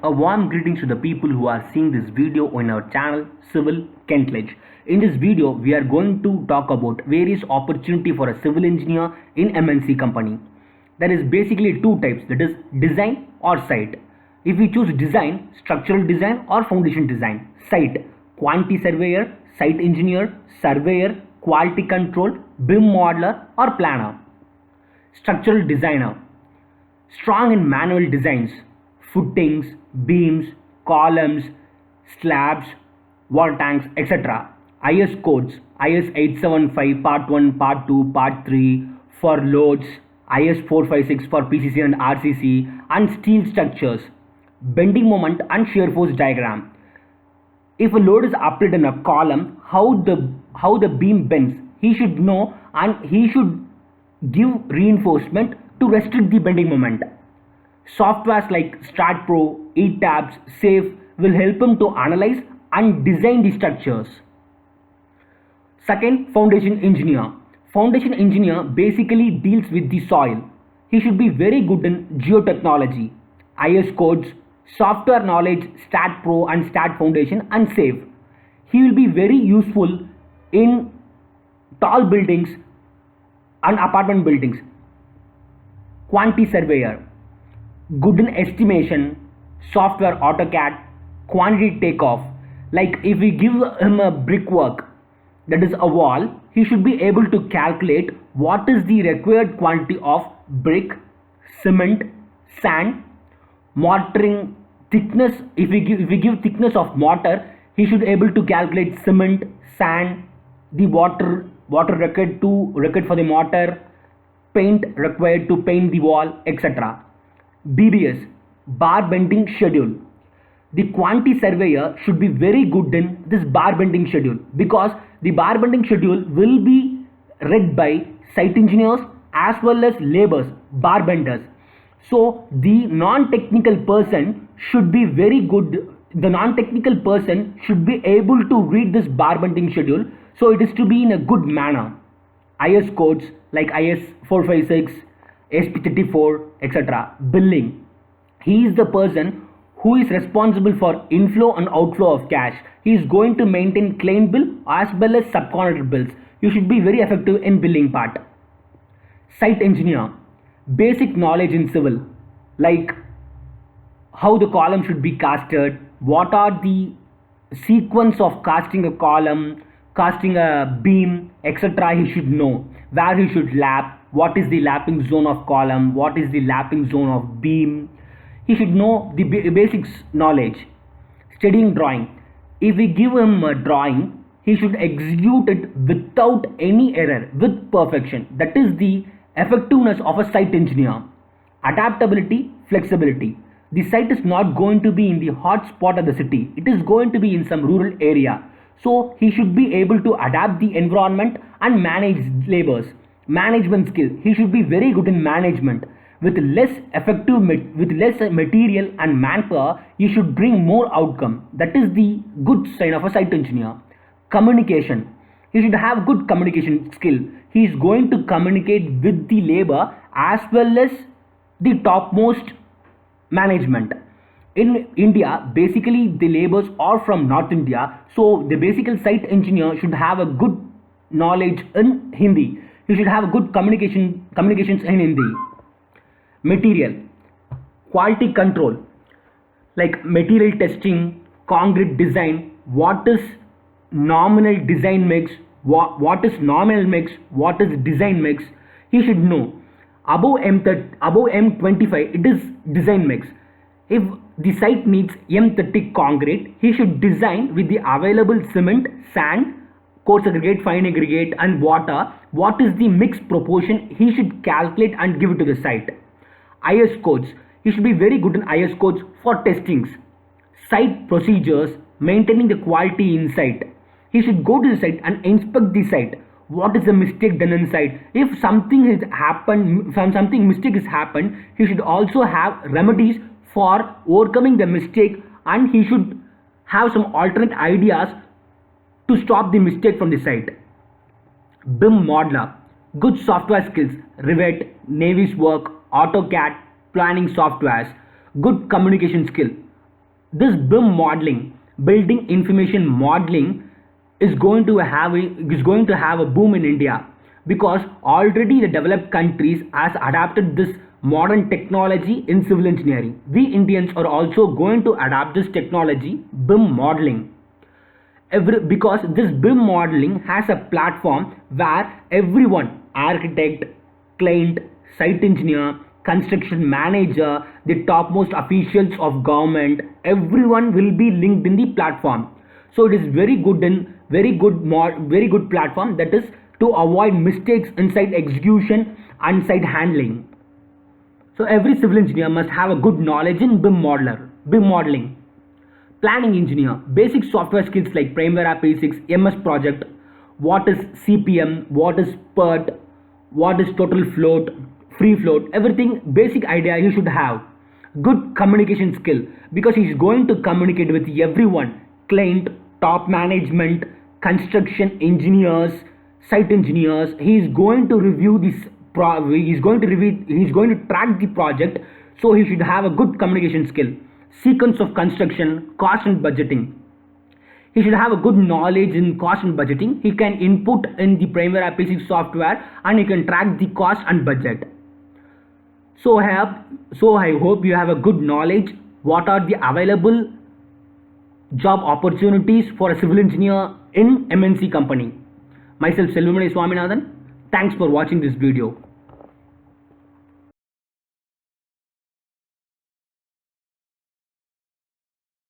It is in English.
A warm greetings to the people who are seeing this video on our channel Civil Kentledge. In this video, we are going to talk about various opportunity for a civil engineer in MNC company. There is basically two types, that is design or site. If we choose design, structural design or foundation design. Site, quantity surveyor, site engineer, surveyor, quality control, BIM modeler or planner. Structural designer, strong in manual designs, footings, beams, columns, slabs, water tanks, etc. IS codes, IS 875 Part 1, Part 2, Part 3 for loads, IS 456 for PCC and RCC, and steel structures, bending moment and shear force diagram. If a load is applied in a column, how the beam bends, he should know, and he should give reinforcement to restrict the bending moment. Softwares like StratPro, ETABS, SAFE will help him to analyze and design the structures. Second, foundation engineer. Foundation engineer basically deals with the soil. He should be very good in geotechnology, IS codes, software knowledge, StatPro and Stat Foundation and SAFE. He will be very useful in tall buildings and apartment buildings. Quantity surveyor, good in estimation, software AutoCAD, quantity takeoff. Like if we give him a brickwork, that is a wall, he should be able to calculate what is the required quantity of brick, cement, sand, mortaring thickness. If we give thickness of mortar, he should able to calculate cement, sand, the water required for the mortar, paint required to paint the wall, etc. BBS, bar bending schedule. The quantity surveyor should be very good in this bar bending schedule, because the bar bending schedule will be read by site engineers as well as laborers, bar benders. So the non-technical person should be very good. The non-technical person should be able to read this bar bending schedule, so it is to be in a good manner. IS codes like IS 456, SP34, etc. Billing. He is the person who is responsible for inflow and outflow of cash. He is going to maintain claim bill as well as subcontractor bills. You should be very effective in billing part. Site engineer, basic knowledge in civil, like how the column should be casted, what are the sequence of casting a column, casting a beam, etc. He should know where he should lap, what is the lapping zone of column, what is the lapping zone of beam. He should know the basics knowledge. Studying drawing. If we give him a drawing, he should execute it without any error, with perfection. That is the effectiveness of a site engineer. Adaptability, flexibility. The site is not going to be in the hot spot of the city. It is going to be in some rural area. So he should be able to adapt the environment and manage laborers. Management skill. He should be very good in management. With less material and manpower, you should bring more outcome. That is the good sign of a site engineer. Communication. He should have good communication skill. He is going to communicate with the labor as well as the topmost management. In India, basically the laborers are from North India, so the basic site engineer should have a good knowledge in Hindi. He should have good communications in Hindi. Material, quality control, like material testing, concrete design, what is nominal design mix, what is nominal mix, what is design mix, he should know. Above M25, it is design mix. If the site needs M30 concrete, he should design with the available cement, sand, coarse aggregate, fine aggregate and water, what is the mix proportion, he should calculate and give it to the site. IS codes. He should be very good in IS codes for testings. Site procedures, maintaining the quality in site. He should go to the site and inspect the site. What is the mistake done in site? If something has happened, mistake has happened, he should also have remedies for overcoming the mistake, and he should have some alternate ideas to stop the mistake from the site. BIM modeler. Good software skills, Revit, Navisworks, AutoCAD, planning softwares, good communication skill, This BIM modeling, building information modeling, is going to have a boom in India, because already the developed countries has adapted this modern technology in civil engineering. We Indians are also going to adapt this technology, BIM modeling. Because this BIM modeling has a platform where everyone, architect, client, site engineer, construction manager, the topmost officials of government, everyone will be linked in the platform. So it is very good very good platform, that is to avoid mistakes inside execution and site handling. So every civil engineer must have a good knowledge in BIM modeling. Planning engineer, basic software skills like Primavera P6, MS Project, what is CPM, what is PERT, what is total float, free float, everything basic idea you should have. Good communication skill, because he is going to communicate with everyone, client, top management, construction engineers, site engineers. He is going to review this he is going to track the project, so he should have a good communication skill. Sequence of construction, cost and budgeting. He should have a good knowledge in cost and budgeting. He can input in the Primavera P6 software and he can track the cost and budget. So I hope you have a good knowledge what are the available job opportunities for a civil engineer in MNC company. Myself Selvamani Swaminathan. Thanks for watching this video.